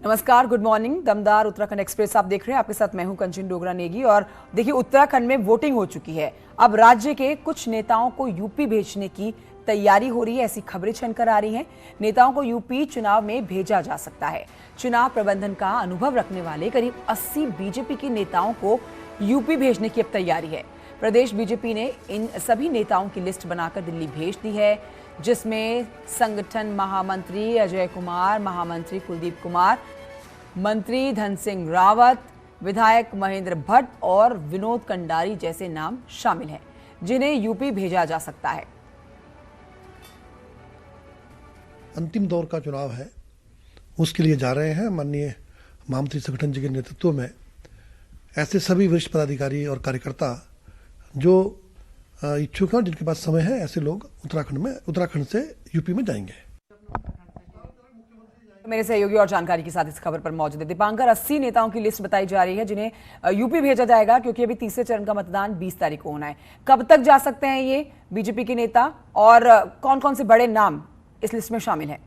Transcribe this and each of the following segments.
नमस्कार, good morning. दमदार Uttarakhand express आप देख रहे हैं। आपके साथ मैं हूं कंचन डोगरा नेगी। और देखिए, उत्तराखंड में वोटिंग हो चुकी है। अब राज्य के कुछ नेताओं को यूपी भेजने की तैयारी हो रही है, ऐसी खबरें छनकर आ रही हैं। नेताओं को यूपी चुनाव में भेजा जा सकता है। चुनाव प्रबंधन का अनुभव रखने वाले करीब 80 बीजेपी के नेताओं को यूपी भेजने की अब तैयारी है। प्रदेश बीजेपी ने इन सभी नेताओं की लिस्ट बनाकर दिल्ली भेज दी है, जिसमें संगठन महामंत्री अजय कुमार, महामंत्री कुलदीप कुमार, मंत्री धन सिंह रावत, विधायक महेंद्र भट्ट और विनोद कंडारी जैसे नाम शामिल हैं, जिन्हें यूपी भेजा जा सकता है। अंतिम दौर का चुनाव है, उसके लिए जा रहे हैं। माननीय महामंत्री संगठन जी के नेतृत्व में ऐसे सभी वरिष्ठ पदाधिकारी और कार्यकर्ता जो इच्छुक हैं, जिनके पास समय है, ऐसे लोग उत्तराखंड से यूपी में जाएंगे। मेरे सहयोगी और जानकारी के साथ इस खबर पर मौजूद है दीपांकर। 80 नेताओं की लिस्ट बताई जा रही है जिन्हें यूपी भेजा जाएगा, क्योंकि अभी तीसरे चरण का मतदान 20 तारीख को होना है। कब तक जा सकते हैं ये बीजेपी के नेता, और कौन कौन से बड़े नाम इस लिस्ट में शामिल हैं?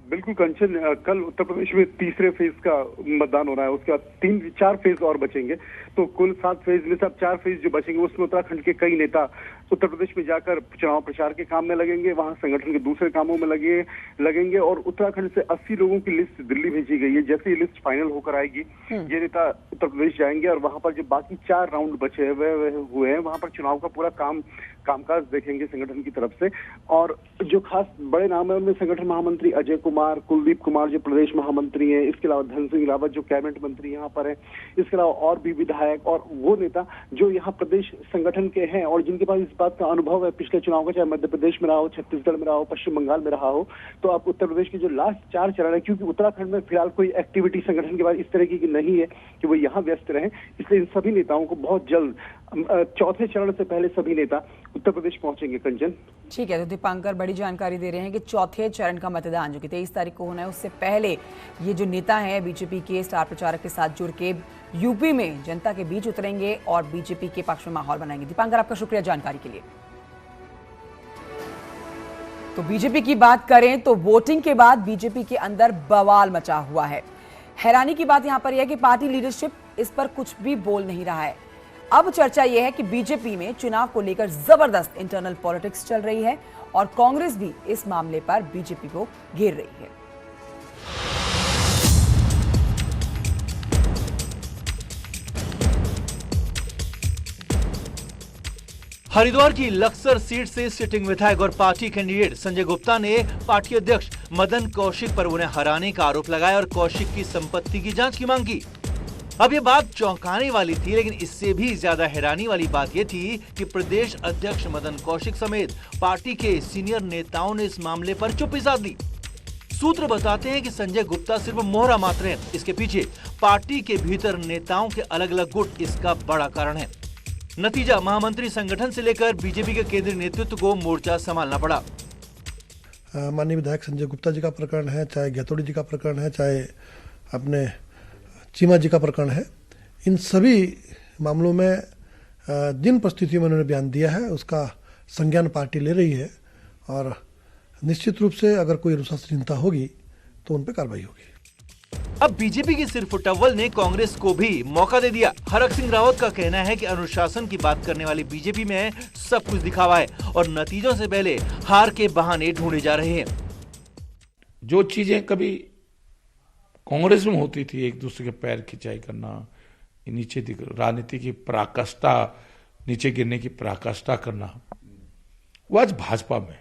बिल्कुल कंचन, कल उत्तर प्रदेश में तीसरे फेज का मतदान हो रहा है। उसके बाद 4 फेज और बचेंगे, तो कुल 7 फेज में से अब 4 फेज जो बचेंगे उसमें उत्तराखंड के कई नेता उत्तर प्रदेश में जाकर चुनाव प्रचार के काम में लगेंगे, वहां संगठन के दूसरे कामों में लगेंगे। और उत्तराखंड से 80 लोगों की लिस्ट दिल्ली भेजी गई है। जैसे ये लिस्ट फाइनल होकर आएगी, ये नेता उत्तर प्रदेश जाएंगे और वहां पर जो बाकी 4 राउंड बचे हुए हैं, वहां पर चुनाव का पूरा कामकाज देखेंगे संगठन की तरफ से। और जो खास बड़े नाम है उनमें संगठन महामंत्री अजय कुमार, कुलदीप कुमार जो प्रदेश महामंत्री हैं, इसके अलावा धन सिंह रावत जो कैबिनेट मंत्री यहाँ पर है, इसके अलावा और भी विधायक और वो नेता जो यहाँ प्रदेश संगठन के हैं और जिनके पास इस बात का अनुभव है पिछले चुनाव का, चाहे मध्य प्रदेश में रहा हो, छत्तीसगढ़ में रहा हो, पश्चिम बंगाल में रहा हो। तो आप उत्तर प्रदेश के जो लास्ट 4 चरण है, क्योंकि उत्तराखंड में फिलहाल कोई एक्टिविटी संगठन के बाद इस तरह की नहीं है कि वो यहाँ व्यस्त रहे, इसलिए इन सभी नेताओं को बहुत जल्द चौथे चरण से पहले सभी नेता उत्तर प्रदेश पहुंचेंगे। कंचन, ठीक है, तो दीपांकर बड़ी जानकारी दे रहे हैं कि चौथे चरण का मतदान जो कि 23 तारीख को होना है, उससे पहले ये जो नेता हैं बीजेपी के स्टार प्रचारक के साथ जुड़ के यूपी में जनता के बीच उतरेंगे और बीजेपी के पक्ष में माहौल बनाएंगे। दीपांकर, आपका शुक्रिया जानकारी के लिए। तो बीजेपी की बात करें तो वोटिंग के बाद बीजेपी के अंदर बवाल मचा हुआ है। हैरानी की बात यहां पर यह है कि पार्टी लीडरशिप इस पर कुछ भी बोल नहीं रहा है। अब चर्चा यह है कि बीजेपी में चुनाव को लेकर जबरदस्त इंटरनल पॉलिटिक्स चल रही है और कांग्रेस भी इस मामले पर बीजेपी को घेर रही है। हरिद्वार की लक्सर सीट से सिटिंग विधायक और पार्टी कैंडिडेट संजय गुप्ता ने पार्टी अध्यक्ष मदन कौशिक पर उन्हें हराने का आरोप लगाया और कौशिक की संपत्ति की जांच की मांग की। अब ये बात चौंकाने वाली थी, लेकिन इससे भी ज्यादा हैरानी वाली बात ये थी कि प्रदेश अध्यक्ष मदन कौशिक समेत पार्टी के सीनियर नेताओं ने इस मामले पर चुप्पी साध ली। सूत्र बताते हैं कि संजय गुप्ता सिर्फ मोहरा मात्र हैं, इसके पीछे पार्टी के भीतर नेताओं के अलग अलग गुट इसका बड़ा कारण है। नतीजा, महामंत्री संगठन से लेकर बीजेपी के केंद्रीय नेतृत्व को मोर्चा संभालना पड़ा। माननीय विधायक संजय गुप्ता जी का प्रकरण है, चाहे गैतोड़ी जी का प्रकरण है, चाहे अपने चीमा जी का प्रकरण है, इन सभी मामलों में जिन परिस्थितियों में उन्होंने बयान दिया है उसका संज्ञान पार्टी ले रही है और निश्चित रूप से अगर कोई अनुशासनहीनता होगी तो उन पर कार्रवाई होगी। अब बीजेपी की सिर फुटअव्वल ने कांग्रेस को भी मौका दे दिया। हरक सिंह रावत का कहना है कि अनुशासन की बात करने वाली बीजेपी में सब कुछ दिखावा है और नतीजों से पहले हार के बहाने ढूंढे जा रहे हैं। जो चीजें कभी कांग्रेस में होती थी, एक दूसरे के पैर खिंचाई करना, नीचे राजनीति की पराकाष्ठा, नीचे गिरने की पराकाष्ठा करना, वो आज भाजपा में।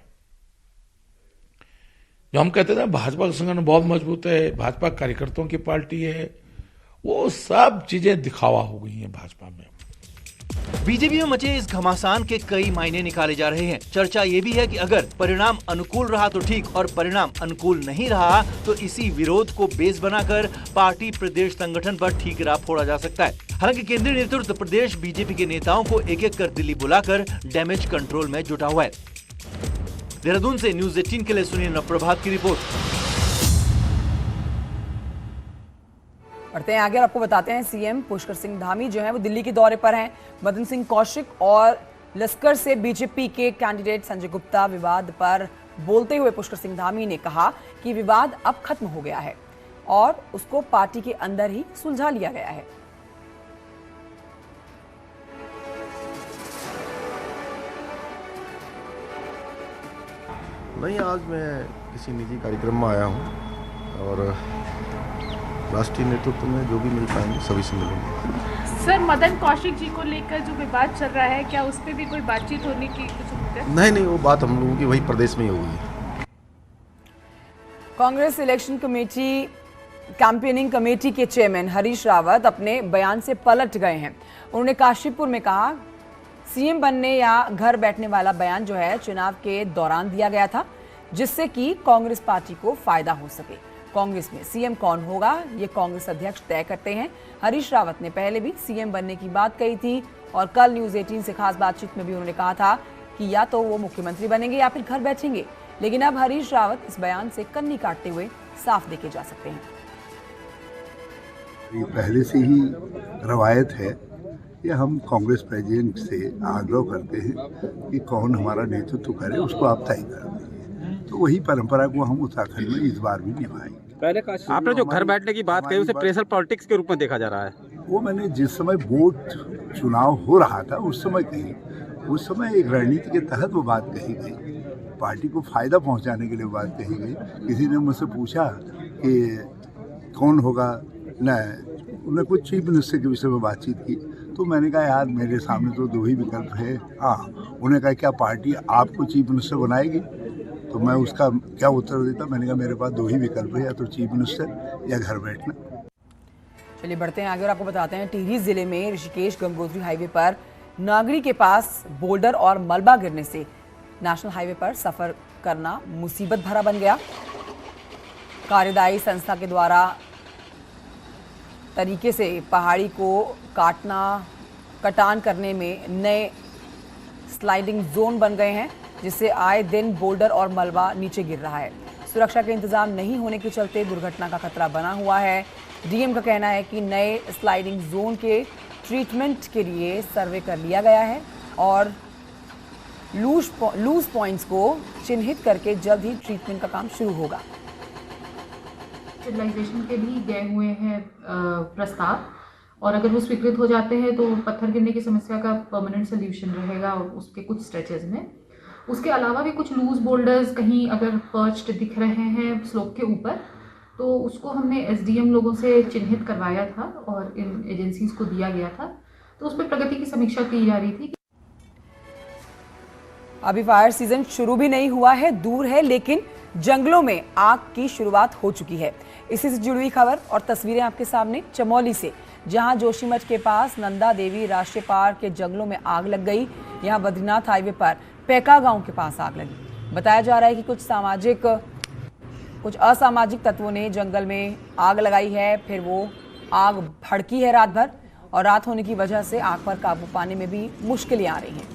जो हम कहते थे भाजपा का संगठन बहुत मजबूत है, भाजपा कार्यकर्ताओं की पार्टी है, वो सब चीजें दिखावा हो गई हैं भाजपा में। बीजेपी में मचे इस घमासान के कई मायने निकाले जा रहे हैं। चर्चा ये भी है कि अगर परिणाम अनुकूल रहा तो ठीक, और परिणाम अनुकूल नहीं रहा तो इसी विरोध को बेस बनाकर पार्टी प्रदेश संगठन पर ठीक राह फोड़ा जा सकता है। हालांकि केंद्रीय नेतृत्व प्रदेश बीजेपी के नेताओं को एक एक कर दिल्ली बुलाकर डैमेज कंट्रोल में जुटा हुआ है। देहरादून से न्यूज़ 18 के लिए सुनिए नवप्रभात की रिपोर्ट। बढ़ते हैं आगे और आपको बताते हैं सीएम पुष्कर सिंह धामी जो है वो दिल्ली के दौरे पर हैं। मदन सिंह कौशिक और लश्कर से बीजेपी के कैंडिडेट संजय गुप्ता विवाद पर बोलते हुए पुष्कर सिंह धामी ने कहा कि विवाद अब खत्म हो गया है और उसको पार्टी के अंदर ही सुलझा लिया गया है। नहीं, आज मैं किसी निजी कार्यक्रम में आया हूँ और राष्ट्रीय नेतृत्व में जो भी मिल पाएंगे सभी से मिलेंगे। सर, मदन कौशिक जी को लेकर जो विवाद चल रहा है, क्या उस पर भी कोई बातचीत होने की कुछ उम्मीद है? नहीं, वो बात हम लोगों की वही प्रदेश में ही होगी। Congress election committee campaigning committee के चेयरमैन हरीश रावत अपने बयान से पलट गए हैं। उन्होंने काशीपुर में कहा, सीएम बनने या घर बैठने वाला बयान जो है चुनाव के दौरान दिया गया था, जिससे कि कांग्रेस पार्टी को फायदा हो सके। कांग्रेस में सीएम कौन होगा ये कांग्रेस अध्यक्ष तय करते हैं। हरीश रावत ने पहले भी सीएम बनने की बात कही थी और कल न्यूज 18 से खास बातचीत में भी उन्होंने कहा था कि या तो वो मुख्यमंत्री बनेंगे या फिर घर बैठेंगे। लेकिन अब हरीश रावत इस बयान से कन्नी काटते हुए साफ देखे जा सकते हैं। ये पहले से ही रवायत है कि हम कांग्रेस प्रेसिडेंट से आग्रह करते हैं कि कौन हमारा नेतृत्व करे, उसको आप तय कर दीजिए। तो वही परंपरा को हम उत्तराखंड में इस बार भी निभाएंगे। आपने जो घर बैठने की बात कही उसे प्रेशर पॉलिटिक्स के रूप में देखा जा रहा है। वो मैंने जिस समय वोट चुनाव हो रहा था उस समय कही, उस समय एक रणनीति के तहत वो बात कही गई, पार्टी को फायदा पहुंचाने के लिए बात कही गई। किसी ने मुझसे पूछा कि कौन होगा, न उन्होंने कुछ चीफ मिनिस्टर के विषय में बातचीत की, तो मैंने कहा यार मेरे सामने तो दो ही विकल्प है। हाँ, उन्होंने कहा क्या पार्टी आपको चीफ मिनिस्टर बनाएगी? तो मैं उसका क्या उत्तर देता? मैंने कहा मेरे पास दो ही विकल्प है, या तो चीफ मिनिस्टर या घर बैठना। चलिए बढ़ते हैं आगे और आपको बताते हैं, टिहरी जिले में ऋषिकेश गंगोत्री हाईवे पर नागरी के पास बोल्डर और मलबा गिरने से नेशनल हाईवे पर सफर करना मुसीबत भरा बन गया। कार्यदायी संस्था के द्वारा तरीके से पहाड़ी को कटान करने में नए स्लाइडिंग जोन बन गए हैं, जिससे आए दिन बोल्डर और मलबा नीचे गिर रहा है। सुरक्षा के इंतजाम नहीं होने के चलते दुर्घटना का खतरा बना हुआ है। डीएम का कहना है कि नए स्लाइडिंग जोन के ट्रीटमेंट के लिए सर्वे कर लिया गया है और लूज पॉइंट्स को चिन्हित करके जल्द ही ट्रीटमेंट का काम शुरू होगा। स्टेबलाइजेशन के भी गए हुए हैं प्रस्ताव, और अगर वो स्वीकृत हो जाते हैं तो पत्थर गिरने की समस्या का परमानेंट सोल्यूशन रहेगा उसके कुछ स्ट्रेचेस में। उसके अलावा भी कुछ लूज बोल्डर्स कहीं अगर पर्च्ड दिख रहे हैं स्लोप के ऊपर, तो उसको हमने एसडीएम लोगों से चिन्हित करवाया था और इन एजेंसीज को दिया गया था, तो उस पर प्रगति की समीक्षा की जा रही थी। अभी फायर सीजन शुरू भी नहीं हुआ है, दूर है, लेकिन जंगलों में आग की शुरुआत हो चुकी है। इसी से जुड़ी हुई खबर और तस्वीरें आपके सामने चमोली से, जहां जोशीमठ के पास नंदा देवी राष्ट्रीय पार्क के जंगलों में आग लग गई। यहां बद्रीनाथ हाईवे पर पैका गांव के पास आग लगी। बताया जा रहा है कि कुछ असामाजिक तत्वों ने जंगल में आग लगाई है, फिर वो आग भड़की है रात भर, और रात होने की वजह से आग पर काबू पाने में भी मुश्किलें आ रही हैं।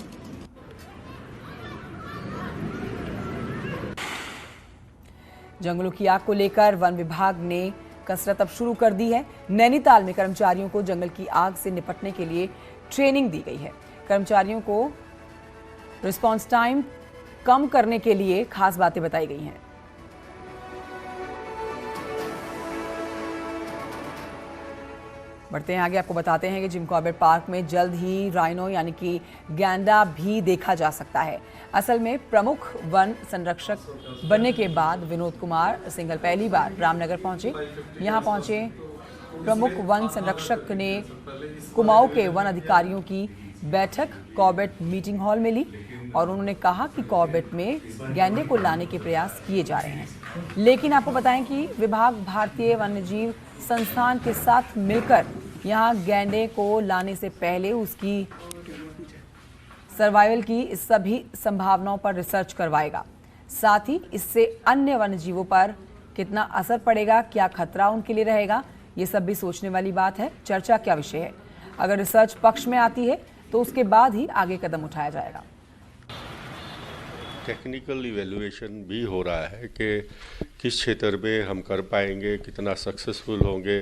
जंगलों की आग को लेकर वन विभाग ने कसरत अब शुरू कर दी है। नैनीताल में कर्मचारियों को जंगल की आग से निपटने के लिए ट्रेनिंग दी गई है। कर्मचारियों को रिस्पांस टाइम कम करने के लिए खास बातें बताई गई हैं। बढ़ते हैं आगे, आपको बताते हैं कि जिम कॉर्बेट पार्क में जल्द ही राइनो यानी कि गैंडा भी देखा जा सकता है। असल में प्रमुख वन संरक्षक बनने के बाद विनोद कुमार सिंघल पहली बार रामनगर पहुंचे। यहां पहुंचे प्रमुख वन संरक्षक ने कुमाऊं के वन अधिकारियों की बैठक कॉर्बेट मीटिंग हॉल में ली और उन्होंने कहा कि कॉर्बेट में गैंडे को लाने के प्रयास किए जा रहे हैं। लेकिन आपको बताएं कि विभाग भारतीय वन्यजीव संस्थान के साथ मिलकर यहां गैंडे को लाने से पहले उसकी सर्वाइवल की सभी संभावनाओं पर रिसर्च करवाएगा। साथ ही इससे अन्य वन्यजीवों पर कितना असर पड़ेगा, क्या खतरा उनके लिए रहेगा, ये सब भी सोचने वाली बात है। चर्चा क्या विषय है। अगर रिसर्च पक्ष में आती है तो उसके बाद ही आगे कदम उठाया जाएगा। टेक्निकल इवैल्यूएशन भी हो रहा है कि किस क्षेत्र में हम कर पाएंगे, कितना सक्सेसफुल होंगे,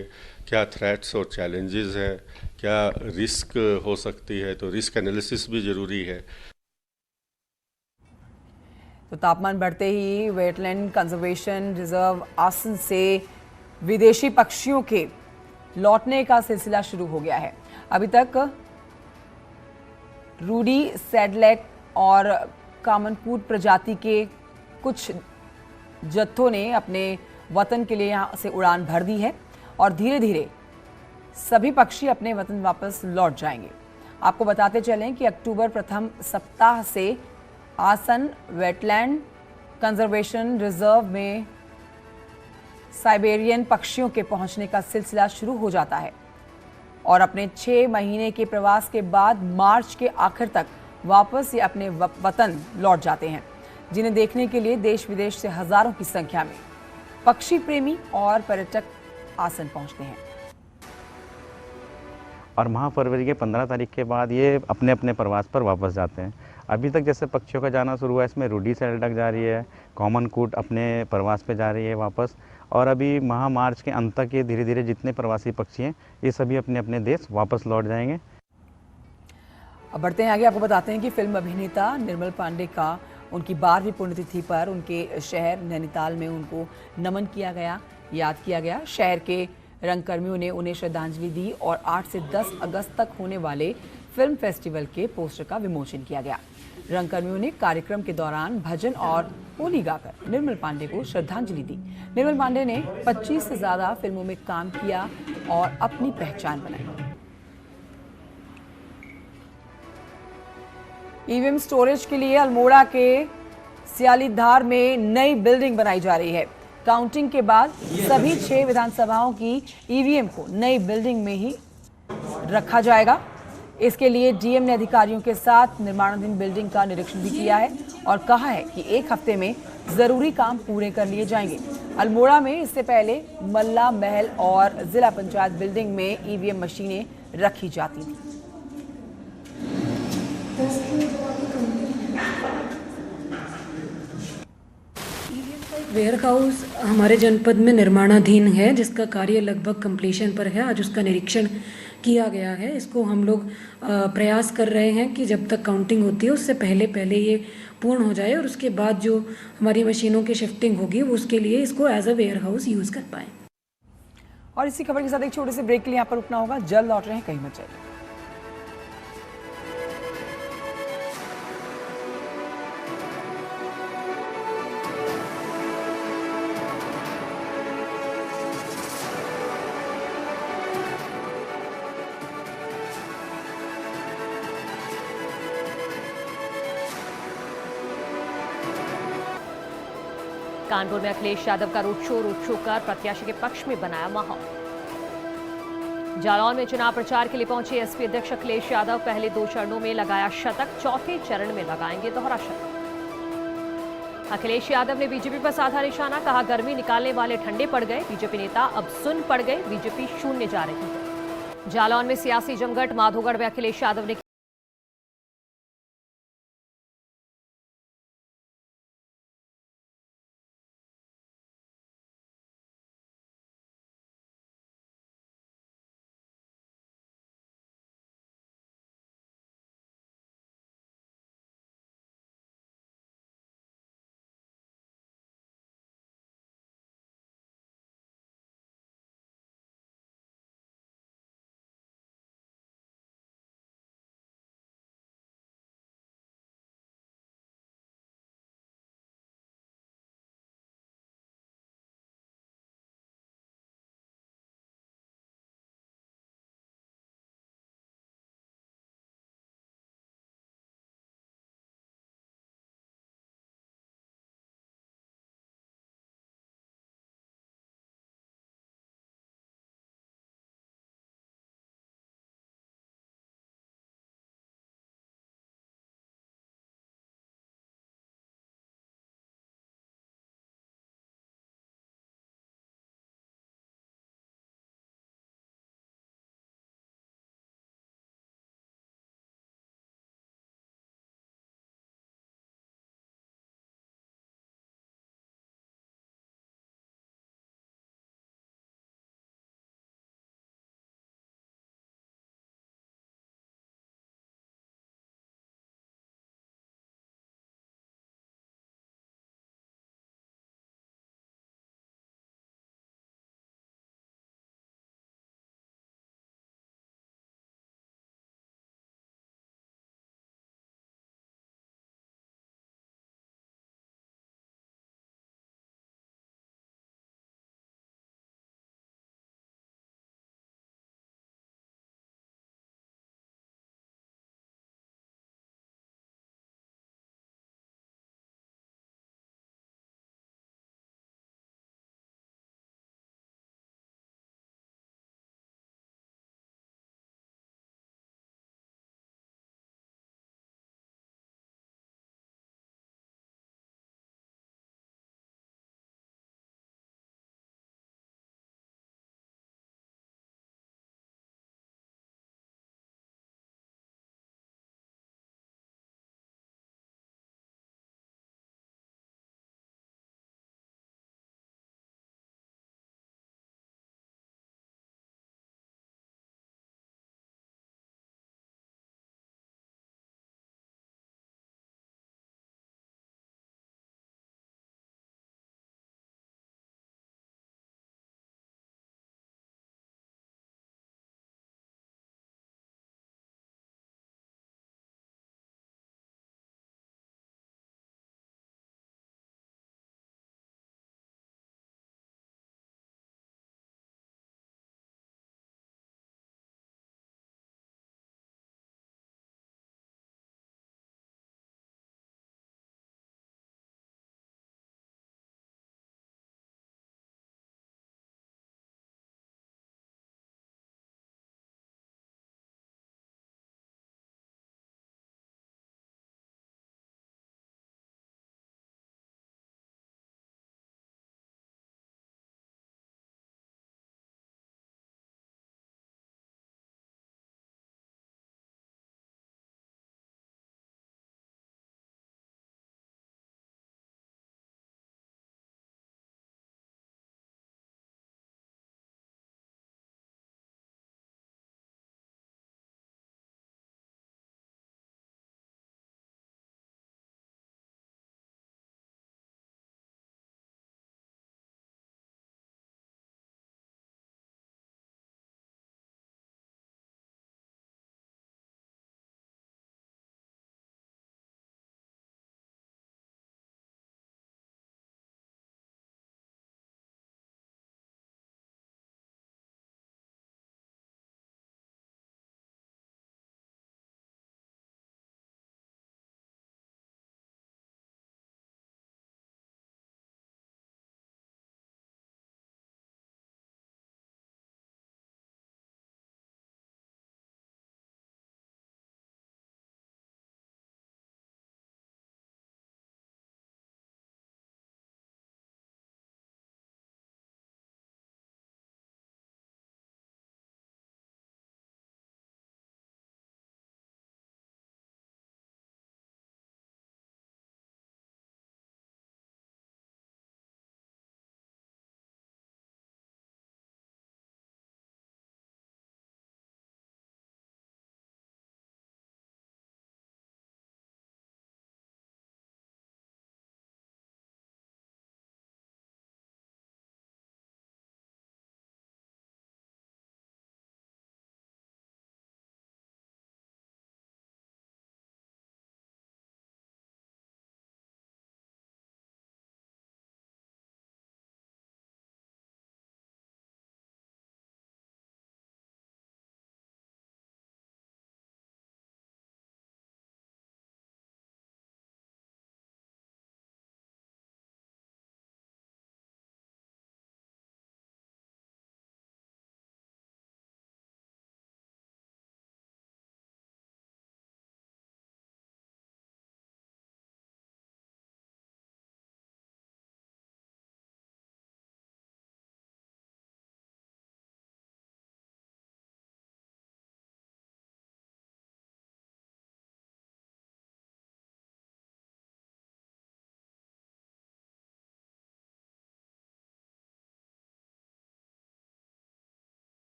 क्या थ्रेट्स और चैलेंजेस हैं, क्या रिस्क हो सकती है, तो रिस्क एनालिसिस भी ज़रूरी है। तो तापमान बढ़ते ही वेटलैंड कंजर्वेशन रिजर्व आसन से विदेशी पक्षियों के लौटने का सिलसिला शुरू हो गया है। अभी तक रूडी, सैडलैक और कामनकूट प्रजाति के कुछ जत्थों ने अपने वतन के लिए यहां से उड़ान भर दी है और धीरे धीरे सभी पक्षी अपने वतन वापस लौट जाएंगे। आपको बताते चलें कि अक्टूबर प्रथम सप्ताह से आसन वेटलैंड कंजर्वेशन रिजर्व में साइबेरियन पक्षियों के पहुंचने का सिलसिला शुरू हो जाता है और अपने 6 महीने के प्रवास के बाद मार्च के आखिर तक वापस ये अपने वतन लौट जाते हैं, जिन्हें देखने के लिए देश विदेश से हजारों की संख्या में पक्षी प्रेमी और पर्यटक आसन पहुंचते हैं। और माह फरवरी के 15 तारीख के बाद ये अपने अपने प्रवास पर वापस जाते हैं। अभी तक जैसे पक्षियों का जाना शुरू हुआ है, इसमें रूडी सैडलैक जा रही है, कॉमन कूट अपने प्रवास पे जा रही है वापस, और अभी माह मार्च के अंत तक ये धीरे धीरे जितने प्रवासी पक्षी हैं ये सभी अपने अपने देश वापस लौट जाएंगे। अब बढ़ते हैं आगे। आपको बताते हैं कि फिल्म अभिनेता निर्मल पांडे का उनकी 12वीं पुण्यतिथि पर उनके शहर नैनीताल में उनको नमन किया गया, याद किया गया। शहर के रंगकर्मियों ने उन्हें श्रद्धांजलि दी और 8 से 10 अगस्त तक होने वाले फिल्म फेस्टिवल के पोस्टर का विमोचन किया गया। रंगकर्मियों ने कार्यक्रम के दौरान भजन और होली गाकर निर्मल पांडे को श्रद्धांजलि दी। निर्मल पांडे ने 25 से ज्यादा फिल्मों में काम किया और अपनी पहचान बनाई। ईवीएम स्टोरेज के लिए अल्मोड़ा के सियालीधार में नई बिल्डिंग बनाई जा रही है। काउंटिंग के बाद सभी 6 विधानसभाओं की ईवीएम को नई बिल्डिंग में ही रखा जाएगा। इसके लिए डीएम ने अधिकारियों के साथ निर्माणाधीन बिल्डिंग का निरीक्षण भी किया है और कहा है कि 1 हफ्ते में जरूरी काम पूरे कर लिए जाएंगे। अल्मोड़ा में इससे पहले मल्ला महल और जिला पंचायत बिल्डिंग में ईवीएम मशीनें रखी जाती थी। वेयर हाउस हमारे जनपद में निर्माणाधीन है, जिसका कार्य लगभग कंप्लीशन पर है। आज उसका निरीक्षण किया गया है। इसको हम लोग प्रयास कर रहे हैं कि जब तक काउंटिंग होती है उससे पहले ये पूर्ण हो जाए और उसके बाद जो हमारी मशीनों की शिफ्टिंग होगी वो उसके लिए इसको as a warehouse use कर पाएँ। और इसी खबर के साथ एक छोटे से ब्रेक के लिए यहाँ पर रुकना होगा। जल्द लौट रहे हैं, कहीं मत जाइए। कानपुर में अखिलेश यादव का रोड शो कर प्रत्याशी के पक्ष में बनाया माहौल। जालौन में चुनाव प्रचार के लिए पहुंचे एसपी अध्यक्ष अखिलेश यादव पहले 2 चरणों में लगाया शतक, चौथे चरण में लगाएंगे दोहरा शतक। अखिलेश यादव ने बीजेपी पर साधा निशाना, कहा गर्मी निकालने वाले ठंडे पड़ गए, बीजेपी नेता अब सुन पड़ गए, बीजेपी शून्य जा रही है। जालौन में सियासी जमघट, माधोगढ़ में अखिलेश यादव ने